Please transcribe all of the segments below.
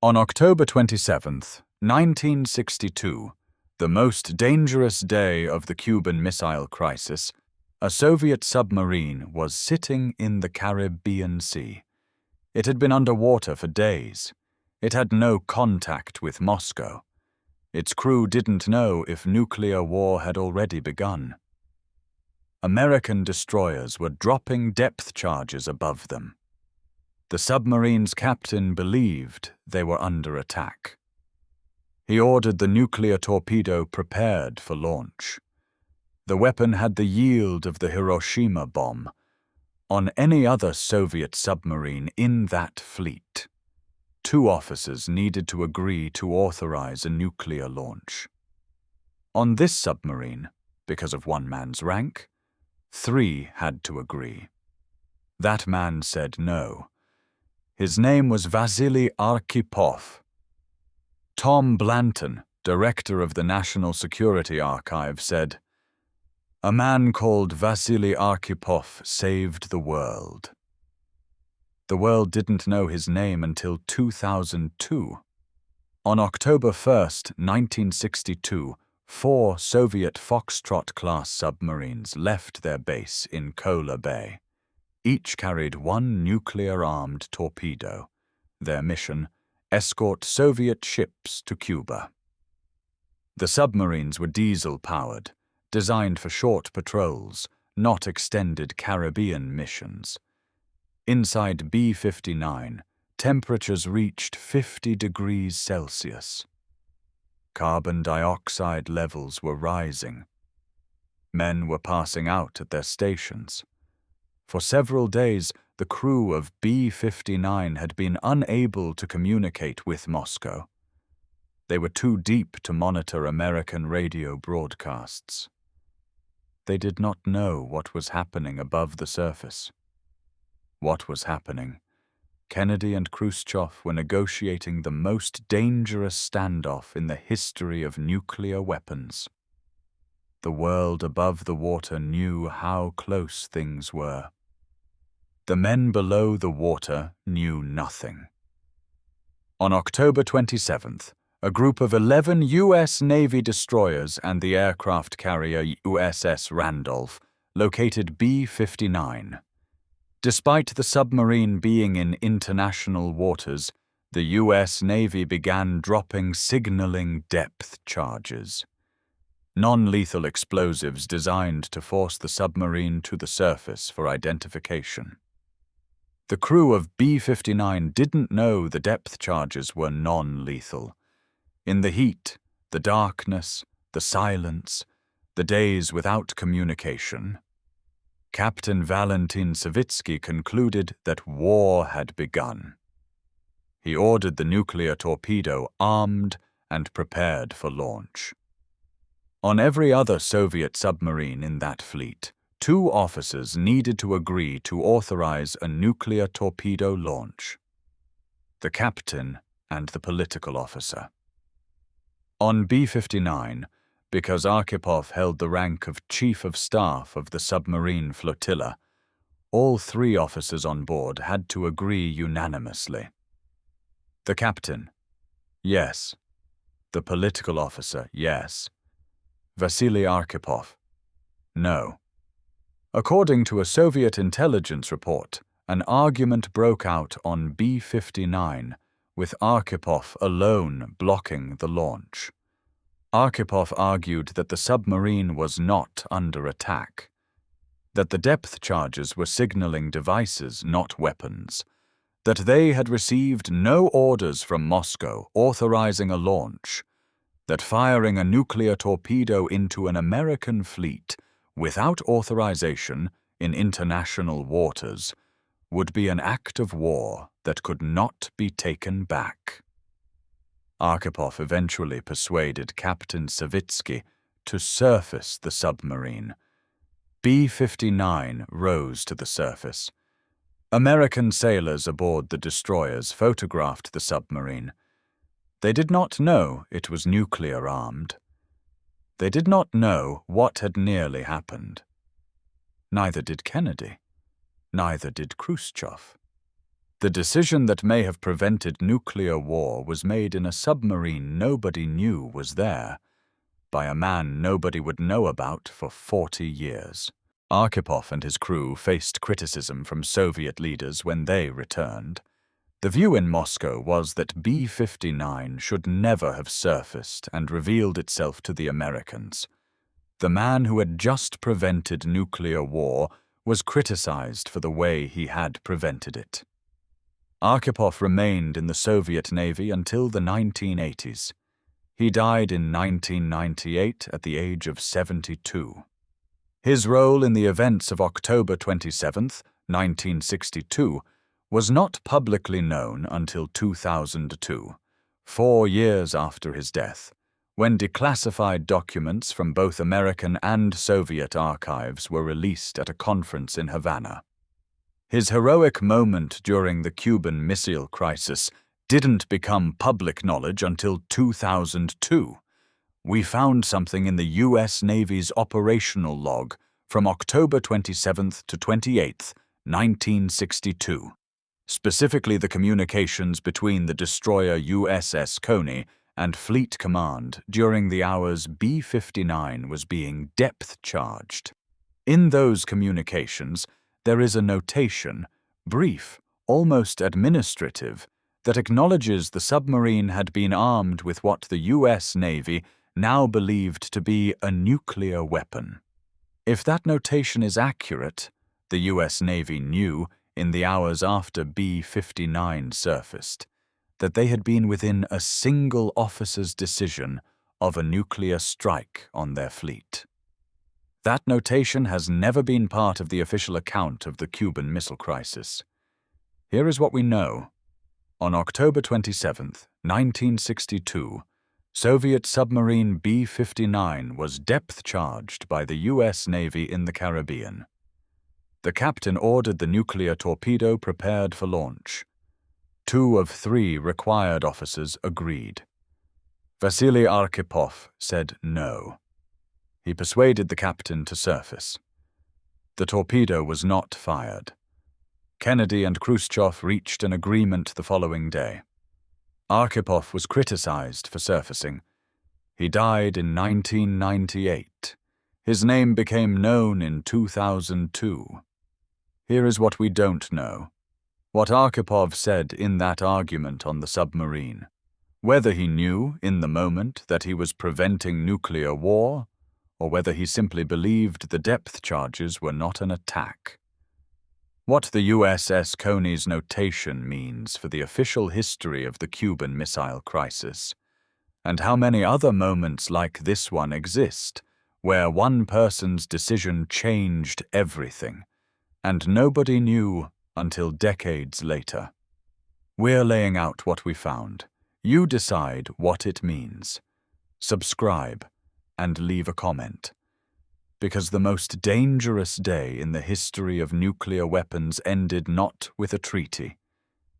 On October 27th, 1962, the most dangerous day of the Cuban Missile Crisis, a Soviet submarine was sitting in the Caribbean Sea. It had been underwater for days. It had no contact with Moscow. Its crew didn't know if nuclear war had already begun. American destroyers were dropping depth charges above them. The submarine's captain believed they were under attack. He ordered the nuclear torpedo prepared for launch. The weapon had the yield of the Hiroshima bomb. On any other Soviet submarine in that fleet, 2 officers needed to agree to authorize a nuclear launch. On this submarine, because of one man's rank, 3 had to agree. That man said no. His name was Vasili Arkhipov. Tom Blanton, director of the National Security Archive, said, "A man called Vasili Arkhipov saved the world." The world didn't know his name until 2002. On October 1st, 1962, 4 Soviet Foxtrot-class submarines left their base in Kola Bay. Each carried 1 nuclear-armed torpedo. Their mission: escort Soviet ships to Cuba. The submarines were diesel-powered, designed for short patrols, not extended Caribbean missions. Inside B-59, temperatures reached 50 degrees Celsius. Carbon dioxide levels were rising. Men were passing out at their stations. For several days, the crew of B-59 had been unable to communicate with Moscow. They were too deep to monitor American radio broadcasts. They did not know what was happening above the surface. What was happening? Kennedy and Khrushchev were negotiating the most dangerous standoff in the history of nuclear weapons. The world above the water knew how close things were. The men below the water knew nothing. On October 27th, a group of 11 U.S. Navy destroyers and the aircraft carrier USS Randolph located B-59. Despite the submarine being in international waters, the U.S. Navy began dropping signaling depth charges. Non-lethal explosives designed to force the submarine to the surface for identification. The crew of B-59 didn't know the depth charges were non-lethal. In the heat, the darkness, the silence, the days without communication, Captain Valentin Savitsky concluded that war had begun. He ordered the nuclear torpedo armed and prepared for launch. On every other Soviet submarine in that fleet, 2 officers needed to agree to authorize a nuclear torpedo launch: the captain and the political officer. On B-59, because Arkhipov held the rank of Chief of Staff of the submarine flotilla, all 3 officers on board had to agree unanimously. The captain: yes. The political officer: yes. Vasili Arkhipov: no. According to a Soviet intelligence report, an argument broke out on B-59, with Arkhipov alone blocking the launch. Arkhipov argued that the submarine was not under attack, that the depth charges were signaling devices, not weapons, that they had received no orders from Moscow authorizing a launch, that firing a nuclear torpedo into an American fleet without authorization in international waters would be an act of war that could not be taken back. Arkhipov eventually persuaded Captain Savitsky to surface the submarine. B-59 rose to the surface. American sailors aboard the destroyers photographed the submarine. They did not know it was nuclear-armed. They did not know what had nearly happened. Neither did Kennedy. Neither did Khrushchev. The decision that may have prevented nuclear war was made in a submarine nobody knew was there, by a man nobody would know about for 40 years. Arkhipov and his crew faced criticism from Soviet leaders when they returned. The view in Moscow was that B-59 should never have surfaced and revealed itself to the Americans. The man who had just prevented nuclear war was criticized for the way he had prevented it. Arkhipov remained in the Soviet Navy until the 1980s. He died in 1998 at the age of 72. His role in the events of October 27, 1962, was not publicly known until 2002, 4 years after his death, when declassified documents from both American and Soviet archives were released at a conference in Havana. His heroic moment during the Cuban Missile Crisis didn't become public knowledge until 2002. We found something in the U.S. Navy's operational log from October 27th to 28th, 1962. Specifically the communications between the destroyer USS Coney and Fleet Command during the hours B-59 was being depth-charged. In those communications, there is a notation, brief, almost administrative, that acknowledges the submarine had been armed with what the U.S. Navy now believed to be a nuclear weapon. If that notation is accurate, the U.S. Navy knew, in the hours after B-59 surfaced, that they had been within a single officer's decision of a nuclear strike on their fleet. That notation has never been part of the official account of the Cuban Missile Crisis. Here is what we know. On October 27, 1962, Soviet submarine B-59 was depth-charged by the U.S. Navy in the Caribbean. The captain ordered the nuclear torpedo prepared for launch. 2 of 3 required officers agreed. Vasili Arkhipov said no. He persuaded the captain to surface. The torpedo was not fired. Kennedy and Khrushchev reached an agreement the following day. Arkhipov was criticized for surfacing. He died in 1998. His name became known in 2002. Here is what we don't know. What Arkhipov said in that argument on the submarine. Whether he knew, in the moment, that he was preventing nuclear war, or whether he simply believed the depth charges were not an attack. What the USS Coney's notation means for the official history of the Cuban Missile Crisis, and how many other moments like this one exist, where one person's decision changed everything, and nobody knew until decades later. We're laying out what we found. You decide what it means. Subscribe and leave a comment. Because the most dangerous day in the history of nuclear weapons ended not with a treaty.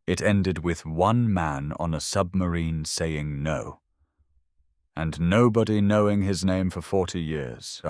It ended with one man on a submarine saying no. And nobody knowing his name for 40 years,